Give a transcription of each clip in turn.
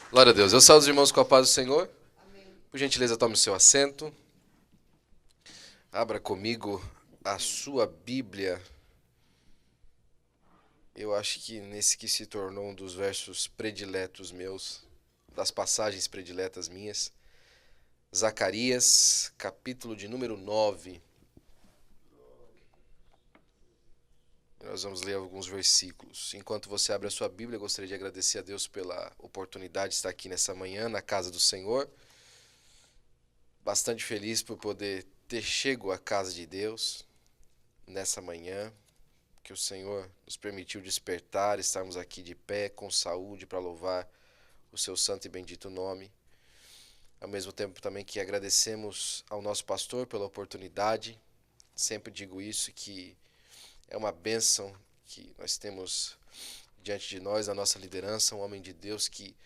Glória a Deus. Eu saúdo os irmãos com a paz do Senhor. Por gentileza, tome o seu assento. Abra comigo a sua Bíblia. Eu acho que nesse que se tornou um dos versos prediletos meus, das passagens prediletas minhas. Zacarias, capítulo de número 9. Nós vamos ler alguns versículos. Enquanto você abre a sua Bíblia, eu gostaria de agradecer a Deus pela oportunidade de estar aqui nessa manhã, na casa do Senhor. Bastante feliz por poder ter chego à casa de Deus nessa manhã, que o Senhor nos permitiu despertar, estarmos aqui de pé, com saúde, para louvar o seu santo e bendito nome. Ao mesmo tempo também que agradecemos ao nosso pastor pela oportunidade. Sempre digo isso, que é uma bênção que nós temos diante de nós, a nossa liderança, um homem de Deus que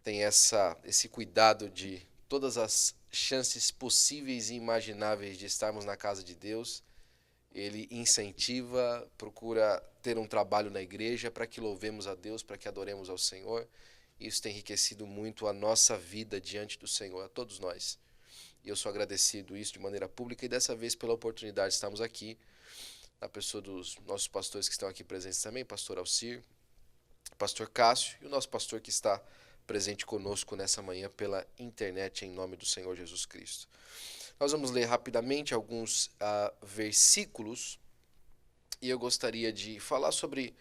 tem esse cuidado de todas as chances possíveis e imagináveis de estarmos na casa de Deus. Ele incentiva, procura ter um trabalho na igreja para que louvemos a Deus, para que adoremos ao Senhor. Isso tem enriquecido muito a nossa vida diante do Senhor, a todos nós. E eu sou agradecido isso de maneira pública e dessa vez pela oportunidade de estarmos aqui, na pessoa dos nossos pastores que estão aqui presentes também, pastor Alcir, pastor Cássio e o nosso pastor que está presente conosco nessa manhã pela internet, em nome do Senhor Jesus Cristo. Nós vamos ler rapidamente alguns versículos e eu gostaria de falar sobre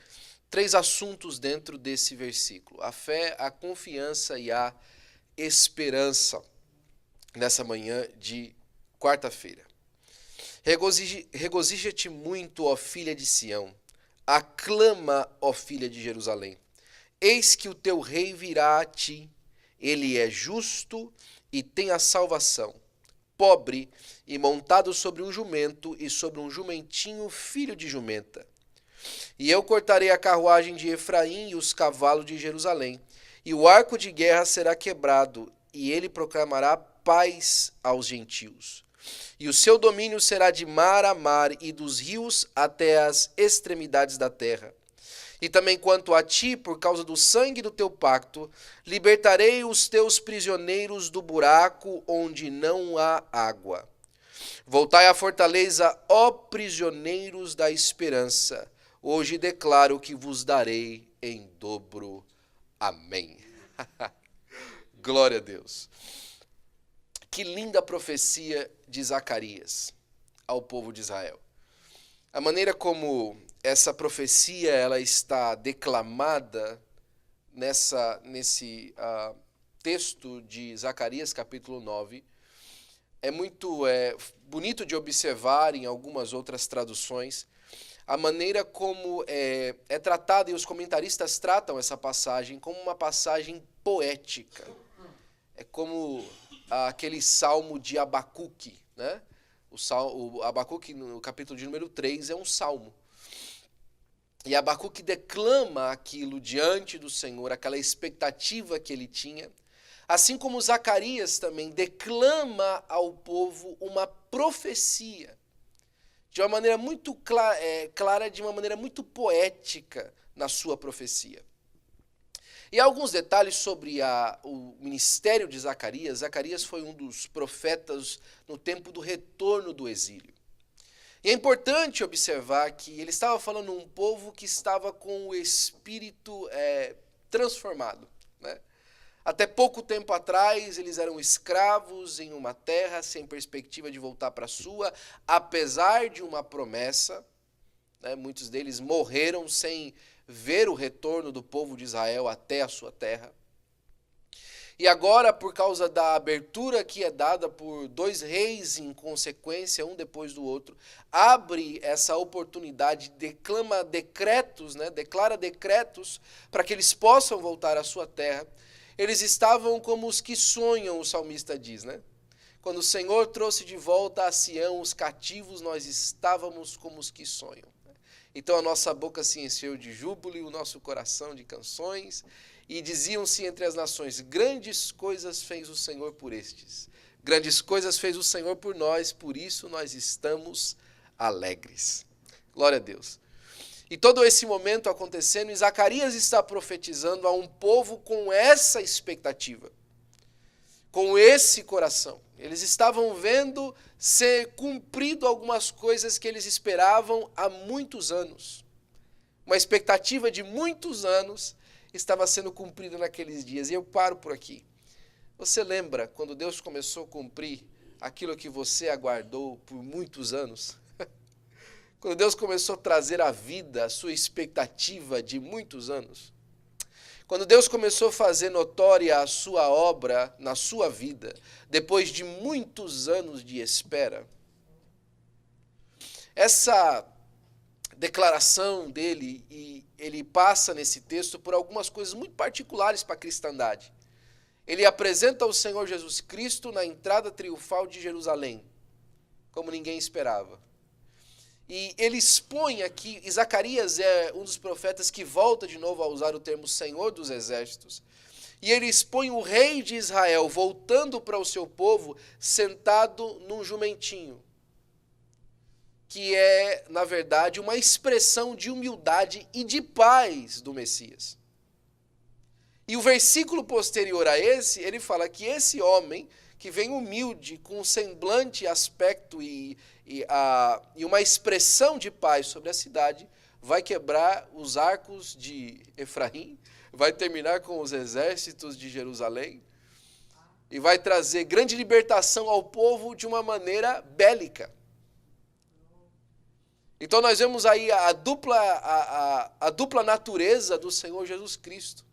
3 assuntos dentro desse versículo: a fé, a confiança e a esperança, nessa manhã de quarta-feira. Regozija-te muito, ó filha de Sião, aclama, ó filha de Jerusalém. Eis que o teu rei virá a ti, ele é justo e tem a salvação, pobre e montado sobre um jumento e sobre um jumentinho, filho de jumenta. E eu cortarei a carruagem de Efraim e os cavalos de Jerusalém, e o arco de guerra será quebrado, e ele proclamará paz aos gentios. E o seu domínio será de mar a mar e dos rios até as extremidades da terra. E também quanto a ti, por causa do sangue do teu pacto, libertarei os teus prisioneiros do buraco onde não há água. Voltai à fortaleza, ó prisioneiros da esperança. Hoje declaro que vos darei em dobro. Amém. Glória a Deus. Que linda profecia de Zacarias ao povo de Israel. A maneira como essa profecia ela está declamada nesse texto de Zacarias capítulo 9 é muito bonito de observar em algumas outras traduções a maneira como é tratada, e os comentaristas tratam essa passagem como uma passagem poética. É como aquele salmo de Abacuque, né? O Abacuque, no capítulo de número 3, é um salmo. E Abacuque declama aquilo diante do Senhor, aquela expectativa que ele tinha. Assim como Zacarias também declama ao povo uma profecia, de uma maneira muito clara, de uma maneira muito poética na sua profecia. E alguns detalhes sobre o ministério de Zacarias. Zacarias foi um dos profetas no tempo do retorno do exílio. E é importante observar que ele estava falando um povo que estava com o espírito transformado, né? Até pouco tempo atrás, eles eram escravos em uma terra sem perspectiva de voltar para a sua, apesar de uma promessa, né? Muitos deles morreram sem ver o retorno do povo de Israel até a sua terra. E agora, por causa da abertura que é dada por 2 reis em consequência, um depois do outro, abre essa oportunidade, declara decretos para que eles possam voltar à sua terra. Eles estavam como os que sonham, o salmista diz, né? Quando o Senhor trouxe de volta a Sião os cativos, nós estávamos como os que sonham. Então a nossa boca se encheu de júbilo e o nosso coração de canções. E diziam-se entre as nações: grandes coisas fez o Senhor por estes. Grandes coisas fez o Senhor por nós, por isso nós estamos alegres. Glória a Deus. E todo esse momento acontecendo, e Zacarias está profetizando a um povo com essa expectativa, com esse coração. Eles estavam vendo ser cumprido algumas coisas que eles esperavam há muitos anos. Uma expectativa de muitos anos estava sendo cumprida naqueles dias. E eu paro por aqui. Você lembra quando Deus começou a cumprir aquilo que você aguardou por muitos anos? Quando Deus começou a trazer à vida a sua expectativa de muitos anos? Quando Deus começou a fazer notória a sua obra na sua vida, depois de muitos anos de espera? Essa declaração dele, e ele passa nesse texto por algumas coisas muito particulares para a cristandade. Ele apresenta o Senhor Jesus Cristo na entrada triunfal de Jerusalém, como ninguém esperava. E ele expõe aqui, e Zacarias é um dos profetas que volta de novo a usar o termo Senhor dos Exércitos. E ele expõe o rei de Israel voltando para o seu povo sentado num jumentinho, que é, na verdade, uma expressão de humildade e de paz do Messias. E o versículo posterior a esse, ele fala que esse homem, que vem humilde, com um semblante, aspecto e uma expressão de paz sobre a cidade, vai quebrar os arcos de Efraim, vai terminar com os exércitos de Jerusalém, e vai trazer grande libertação ao povo de uma maneira bélica. Então nós vemos aí a dupla natureza do Senhor Jesus Cristo.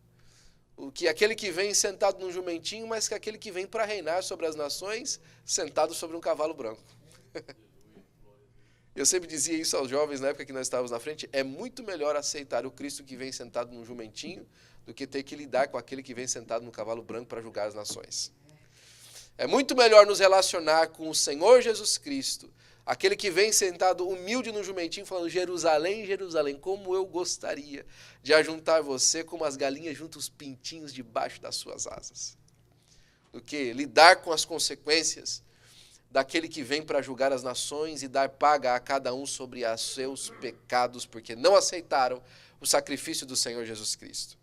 Aquele que vem sentado num jumentinho, mas que aquele que vem para reinar sobre as nações, sentado sobre um cavalo branco. Eu sempre dizia isso aos jovens na época que nós estávamos na frente, é muito melhor aceitar o Cristo que vem sentado num jumentinho do que ter que lidar com aquele que vem sentado num cavalo branco para julgar as nações. É muito melhor nos relacionar com o Senhor Jesus Cristo, aquele que vem sentado humilde no jumentinho, falando: Jerusalém, Jerusalém, como eu gostaria de ajuntar você como as galinhas juntam os pintinhos debaixo das suas asas. Do que lidar com as consequências daquele que vem para julgar as nações e dar paga a cada um sobre os seus pecados, porque não aceitaram o sacrifício do Senhor Jesus Cristo.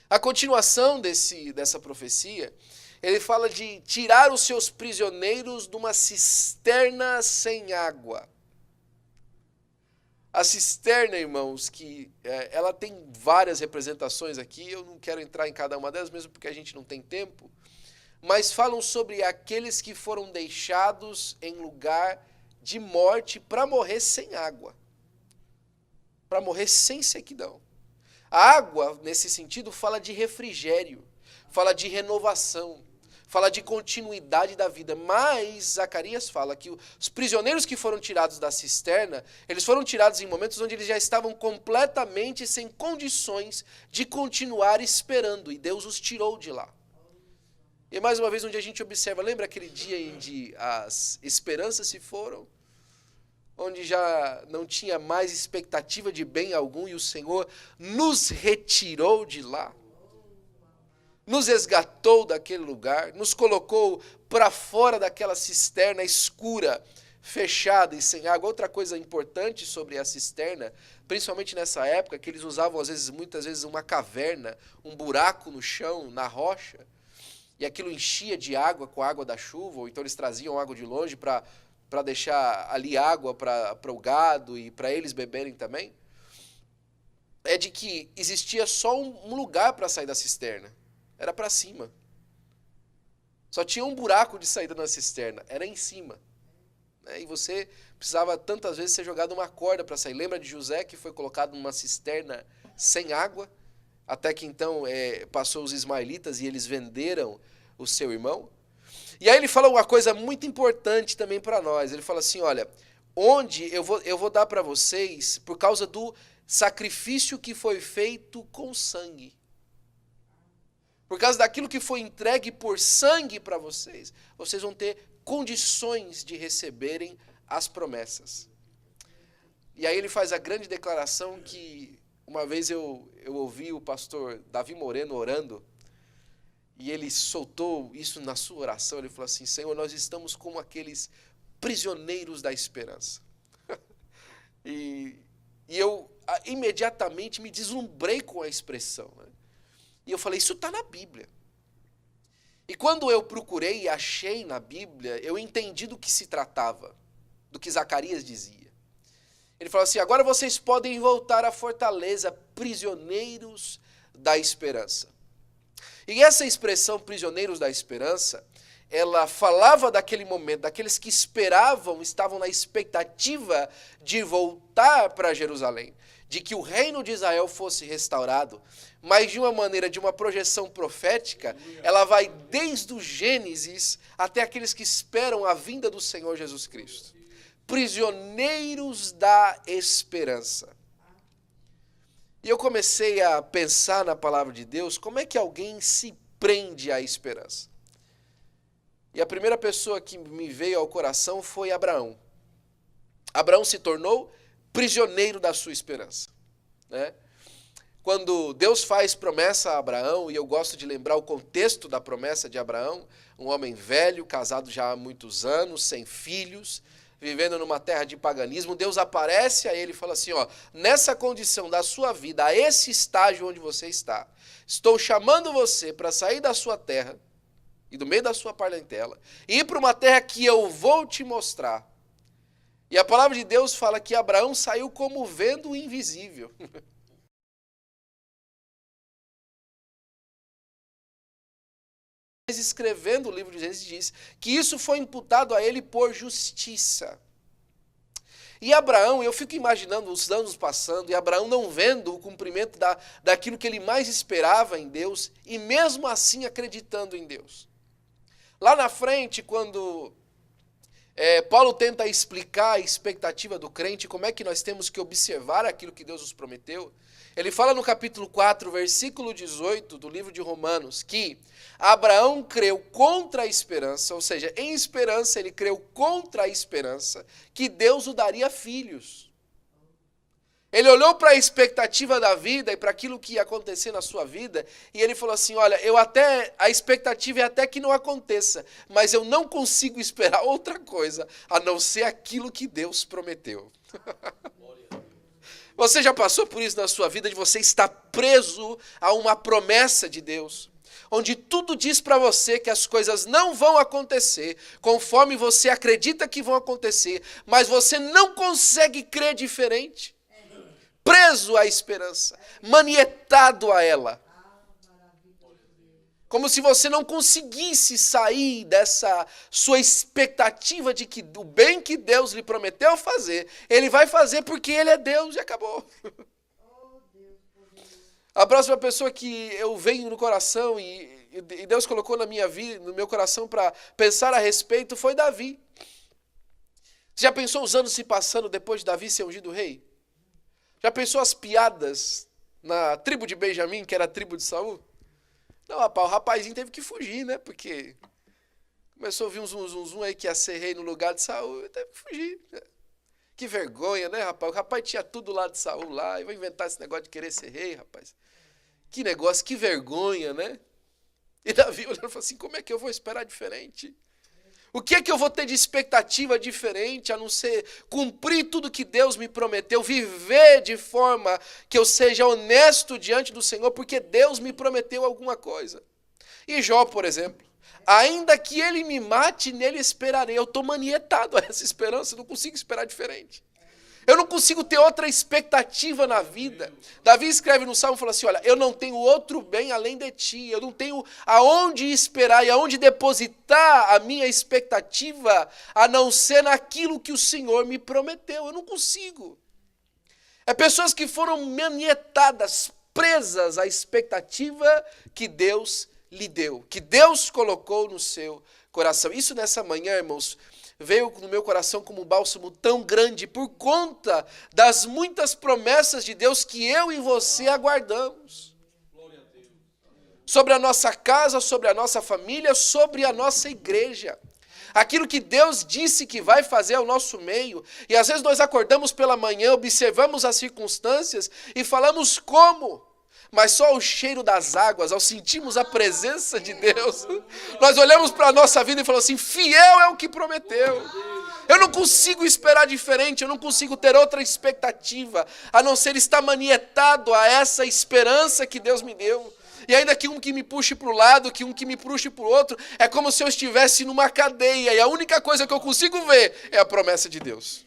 A continuação dessa profecia, ele fala de tirar os seus prisioneiros de uma cisterna sem água. A cisterna, irmãos, que ela tem várias representações aqui, eu não quero entrar em cada uma delas, mesmo porque a gente não tem tempo, mas falam sobre aqueles que foram deixados em lugar de morte para morrer sem água, para morrer sem sequidão. A água, nesse sentido, fala de refrigério, fala de renovação, fala de continuidade da vida, mas Zacarias fala que os prisioneiros que foram tirados da cisterna, eles foram tirados em momentos onde eles já estavam completamente sem condições de continuar esperando, e Deus os tirou de lá. E mais uma vez, onde a gente observa, lembra aquele dia em que as esperanças se foram? Onde já não tinha mais expectativa de bem algum e o Senhor nos retirou de lá? Nos resgatou daquele lugar, nos colocou para fora daquela cisterna escura, fechada e sem água. Outra coisa importante sobre a cisterna, principalmente nessa época, que eles usavam muitas vezes uma caverna, um buraco no chão, na rocha, e aquilo enchia de água com a água da chuva, ou então eles traziam água de longe para deixar ali água para o gado e para eles beberem também. É de que existia só um lugar para sair da cisterna. Era para cima. Só tinha um buraco de saída na cisterna, era em cima. E você precisava tantas vezes ser jogado uma corda para sair. Lembra de José, que foi colocado numa cisterna sem água? Até que então passou os ismaelitas e eles venderam o seu irmão. E aí ele fala uma coisa muito importante também para nós. Ele fala assim, olha, onde eu vou dar para vocês por causa do sacrifício que foi feito com sangue. Por causa daquilo que foi entregue por sangue para vocês, vocês vão ter condições de receberem as promessas. E aí ele faz a grande declaração que uma vez eu ouvi o pastor Davi Moreno orando, e ele soltou isso na sua oração. Ele falou assim: Senhor, nós estamos como aqueles prisioneiros da esperança. E eu imediatamente me deslumbrei com a expressão, né? E eu falei, isso está na Bíblia. E quando eu procurei e achei na Bíblia, eu entendi do que se tratava, do que Zacarias dizia. Ele falou assim, agora vocês podem voltar à fortaleza, prisioneiros da esperança. E essa expressão, prisioneiros da esperança, ela falava daquele momento, daqueles que esperavam, estavam na expectativa de voltar para Jerusalém, de que o reino de Israel fosse restaurado, mas de uma maneira, de uma projeção profética, ela vai desde o Gênesis até aqueles que esperam a vinda do Senhor Jesus Cristo. Prisioneiros da esperança. E eu comecei a pensar na palavra de Deus, como é que alguém se prende à esperança? E a primeira pessoa que me veio ao coração foi Abraão. Abraão se tornou prisioneiro da sua esperança, né? Quando Deus faz promessa a Abraão, e eu gosto de lembrar o contexto da promessa de Abraão, um homem velho, casado já há muitos anos, sem filhos, vivendo numa terra de paganismo, Deus aparece a ele e fala assim, ó, nessa condição da sua vida, a esse estágio onde você está, estou chamando você para sair da sua terra e do meio da sua parentela e ir para uma terra que eu vou te mostrar. E a palavra de Deus fala que Abraão saiu como vendo o invisível. Escrevendo o livro de Gênesis diz que isso foi imputado a ele por justiça. E Abraão, eu fico imaginando os anos passando, e Abraão não vendo o cumprimento daquilo que ele mais esperava em Deus, e mesmo assim acreditando em Deus. Lá na frente, quando Paulo tenta explicar a expectativa do crente, como é que nós temos que observar aquilo que Deus nos prometeu, ele fala no capítulo 4, versículo 18 do livro de Romanos, que Abraão creu contra a esperança, ou seja, em esperança ele creu contra a esperança, que Deus o daria filhos. Ele olhou para a expectativa da vida e para aquilo que ia acontecer na sua vida, e ele falou assim, olha, a expectativa é até que não aconteça, mas eu não consigo esperar outra coisa, a não ser aquilo que Deus prometeu. Você já passou por isso na sua vida, de você estar preso a uma promessa de Deus, onde tudo diz para você que as coisas não vão acontecer conforme você acredita que vão acontecer, mas você não consegue crer diferente. Preso à esperança, manietado a ela. Como se você não conseguisse sair dessa sua expectativa de que o bem que Deus lhe prometeu fazer, Ele vai fazer porque Ele é Deus e acabou. A próxima pessoa que eu venho no coração e Deus colocou na minha vida, no meu coração para pensar a respeito foi Davi. Você já pensou os anos se passando depois de Davi ser ungido rei? Já pensou as piadas na tribo de Benjamim, que era a tribo de Saul? Não, rapaz, o rapazinho teve que fugir, né? Porque começou a ouvir um zum aí que ia ser rei no lugar de Saul, teve que fugir. Que vergonha, né, rapaz? O rapaz tinha tudo lá de Saul lá, e vai inventar esse negócio de querer ser rei, rapaz. Que negócio, que vergonha, né? E Davi olhando e falou assim, como é que eu vou esperar diferente? O que é que eu vou ter de expectativa diferente, a não ser cumprir tudo que Deus me prometeu, viver de forma que eu seja honesto diante do Senhor, porque Deus me prometeu alguma coisa. E Jó, por exemplo, ainda que ele me mate, nele esperarei. Eu estou manietado a essa esperança, não consigo esperar diferente. Eu não consigo ter outra expectativa na vida. Davi escreve no Salmo, fala assim, olha, eu não tenho outro bem além de ti, eu não tenho aonde esperar e aonde depositar a minha expectativa, a não ser naquilo que o Senhor me prometeu. Eu não consigo. É pessoas que foram manietadas, presas à expectativa que Deus lhe deu, que Deus colocou no seu coração. Isso nessa manhã, irmãos, veio no meu coração como um bálsamo tão grande por conta das muitas promessas de Deus que eu e você aguardamos. Sobre a nossa casa, sobre a nossa família, sobre a nossa igreja. Aquilo que Deus disse que vai fazer ao nosso meio. E às vezes nós acordamos pela manhã, observamos as circunstâncias e falamos como? Mas só o cheiro das águas, ao sentirmos a presença de Deus, nós olhamos para a nossa vida e falamos assim, fiel é o que prometeu. Eu não consigo esperar diferente, eu não consigo ter outra expectativa, a não ser estar manietado a essa esperança que Deus me deu. E ainda que um que me puxe para o lado, que um que me puxe para o outro, é como se eu estivesse numa cadeia, e a única coisa que eu consigo ver é a promessa de Deus.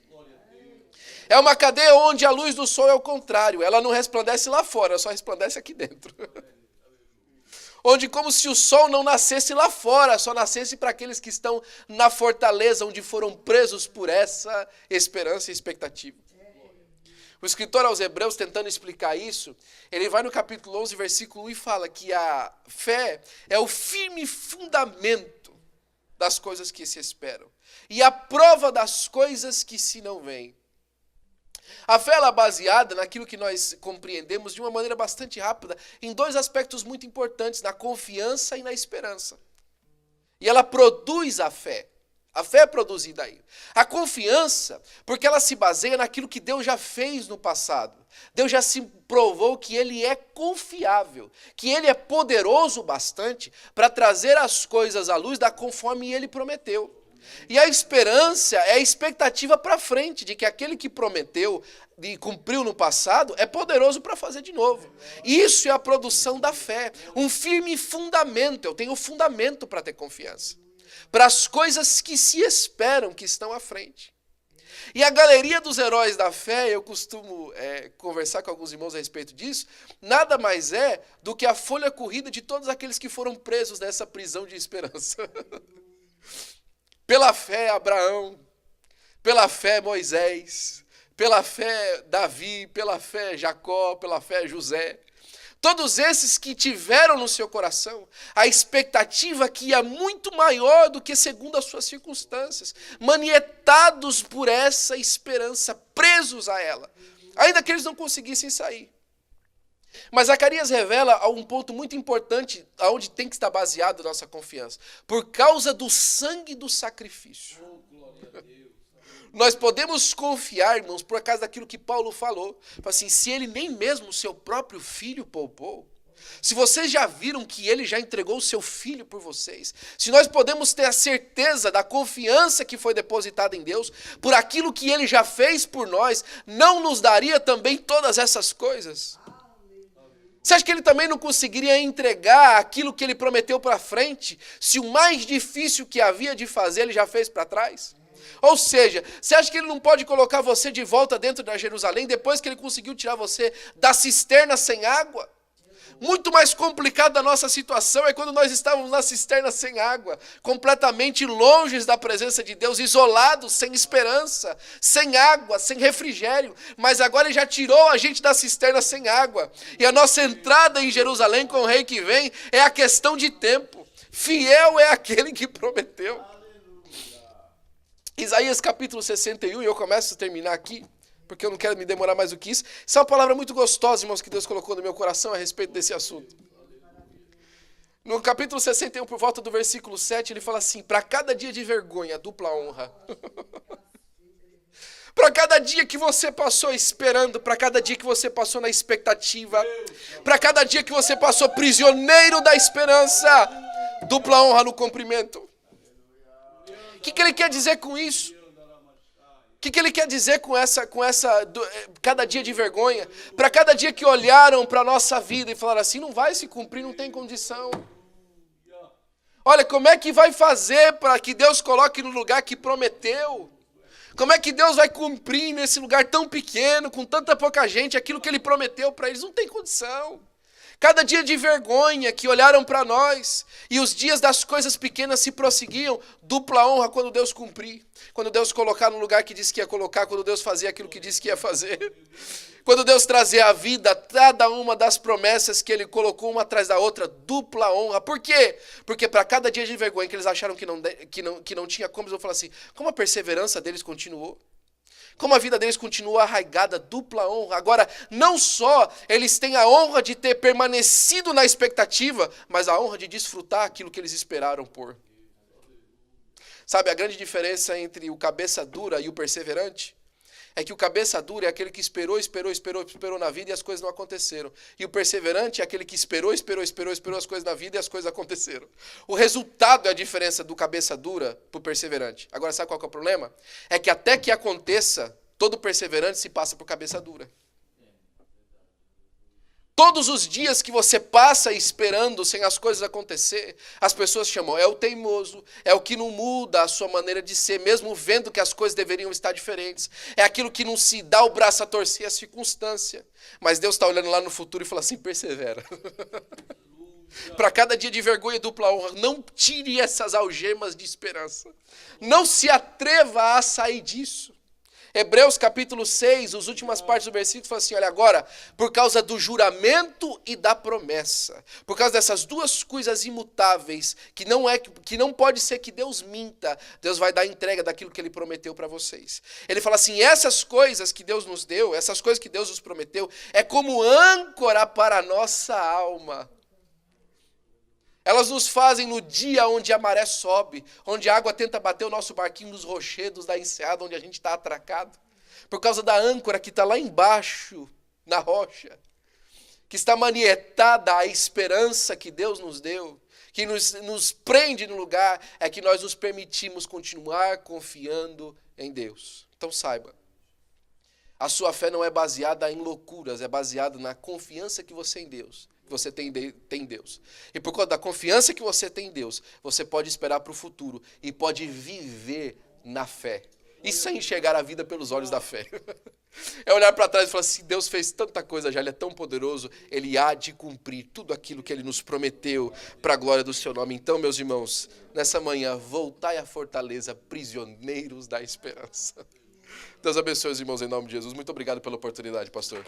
É uma cadeia onde a luz do sol é o contrário, ela não resplandece lá fora, só resplandece aqui dentro. Onde como se o sol não nascesse lá fora, só nascesse para aqueles que estão na fortaleza, onde foram presos por essa esperança e expectativa. O escritor aos Hebreus, tentando explicar isso, ele vai no capítulo 11, versículo 1 e fala que a fé é o firme fundamento das coisas que se esperam e a prova das coisas que se não veem. A fé ela é baseada naquilo que nós compreendemos de uma maneira bastante rápida em dois aspectos muito importantes, na confiança e na esperança. E ela produz a fé. A fé é produzida aí. A confiança, porque ela se baseia naquilo que Deus já fez no passado. Deus já se provou que Ele é confiável, que Ele é poderoso bastante para trazer as coisas à luz da conforme Ele prometeu. E a esperança é a expectativa para frente, de que aquele que prometeu e cumpriu no passado é poderoso para fazer de novo. Isso é a produção da fé, um firme fundamento. Eu tenho fundamento para ter confiança, para as coisas que se esperam, que estão à frente. E a galeria dos heróis da fé, eu costumo conversar com alguns irmãos a respeito disso, nada mais é do que a folha corrida de todos aqueles que foram presos nessa prisão de esperança. Pela fé, Abraão, pela fé, Moisés, pela fé, Davi, pela fé, Jacó, pela fé, José. Todos esses que tiveram no seu coração a expectativa que ia muito maior do que segundo as suas circunstâncias, manietados por essa esperança, presos a ela, ainda que eles não conseguissem sair. Mas Zacarias revela um ponto muito importante, onde tem que estar baseada a nossa confiança. Por causa do sangue do sacrifício. Nós podemos confiar, irmãos, por causa daquilo que Paulo falou. Assim, se ele nem mesmo o seu próprio filho poupou, se vocês já viram que ele já entregou o seu filho por vocês, se nós podemos ter a certeza da confiança que foi depositada em Deus, por aquilo que ele já fez por nós, não nos daria também todas essas coisas? Você acha que ele também não conseguiria entregar aquilo que ele prometeu para frente, se o mais difícil que havia de fazer ele já fez para trás? Ou seja, você acha que ele não pode colocar você de volta dentro da Jerusalém depois que ele conseguiu tirar você da cisterna sem água? Muito mais complicada a nossa situação é quando nós estávamos na cisterna sem água, completamente longe da presença de Deus, isolados, sem esperança, sem água, sem refrigério. Mas agora ele já tirou a gente da cisterna sem água. E a nossa entrada em Jerusalém com o rei que vem é a questão de tempo. Fiel é aquele que prometeu. Isaías capítulo 61, e eu começo a terminar aqui, porque eu não quero me demorar mais do que isso. Isso é uma palavra muito gostosa, irmãos, que Deus colocou no meu coração a respeito desse assunto. No capítulo 61, por volta do versículo 7, ele fala assim: para cada dia de vergonha, dupla honra. Para cada dia que você passou esperando, para cada dia que você passou na expectativa, para cada dia que você passou prisioneiro da esperança, dupla honra no cumprimento. O que ele quer dizer com isso? O que ele quer dizer com essa cada dia de vergonha? Para cada dia que olharam para a nossa vida e falaram assim, não vai se cumprir, não tem condição. Olha, como é que vai fazer para que Deus coloque no lugar que prometeu? Como é que Deus vai cumprir nesse lugar tão pequeno, com tanta pouca gente, aquilo que Ele prometeu para eles? Não tem condição. Cada dia de vergonha que olharam para nós, e os dias das coisas pequenas se prosseguiam, dupla honra quando Deus cumprir, quando Deus colocar no lugar que disse que ia colocar, quando Deus fazia aquilo que disse que ia fazer, quando Deus trazer à vida cada uma das promessas que Ele colocou uma atrás da outra, dupla honra. Por quê? Porque para cada dia de vergonha que eles acharam que não tinha como, eles vão falar assim, como a perseverança deles continuou? Como a vida deles continua arraigada, dupla honra. Agora, não só eles têm a honra de ter permanecido na expectativa, mas a honra de desfrutar aquilo que eles esperaram por. Sabe, a grande diferença entre o cabeça dura e o perseverante É que o cabeça dura é aquele que esperou na vida e as coisas não aconteceram. E o perseverante é aquele que esperou as coisas na vida e as coisas aconteceram. O resultado é a diferença do cabeça dura para o perseverante. Agora, sabe qual que é o problema? É que até que aconteça, todo perseverante se passa por cabeça dura. Todos os dias que você passa esperando sem as coisas acontecer, as pessoas chamam, é o teimoso, é o que não muda a sua maneira de ser, mesmo vendo que as coisas deveriam estar diferentes. É aquilo que não se dá o braço a torcer a circunstância. Mas Deus está olhando lá no futuro e fala assim, persevera. Para cada dia de vergonha e dupla honra, não tire essas algemas de esperança. Não se atreva a sair disso. Hebreus capítulo 6, as últimas partes do versículo, fala assim, olha, agora, por causa do juramento e da promessa, por causa dessas duas coisas imutáveis, que não pode ser que Deus minta, Deus vai dar entrega daquilo que Ele prometeu para vocês. Ele fala assim, essas coisas que Deus nos deu, essas coisas que Deus nos prometeu, é como âncora para a nossa alma. Elas nos fazem no dia onde a maré sobe, onde a água tenta bater o nosso barquinho nos rochedos da enseada, onde a gente está atracado. Por causa da âncora que está lá embaixo, na rocha, que está manietada à esperança que Deus nos deu, que nos prende no lugar, é que nós nos permitimos continuar confiando em Deus. Então saiba, a sua fé não é baseada em loucuras, é baseada na confiança que você tem em Deus. E por causa da confiança que você tem em Deus, você pode esperar para o futuro e pode viver na fé. Isso é enxergar a vida pelos olhos da fé. É olhar para trás e falar assim, Deus fez tanta coisa já, Ele é tão poderoso, Ele há de cumprir tudo aquilo que Ele nos prometeu para a glória do seu nome. Então, meus irmãos, nessa manhã, voltai à fortaleza, prisioneiros da esperança. Deus abençoe os irmãos em nome de Jesus. Muito obrigado pela oportunidade, pastor.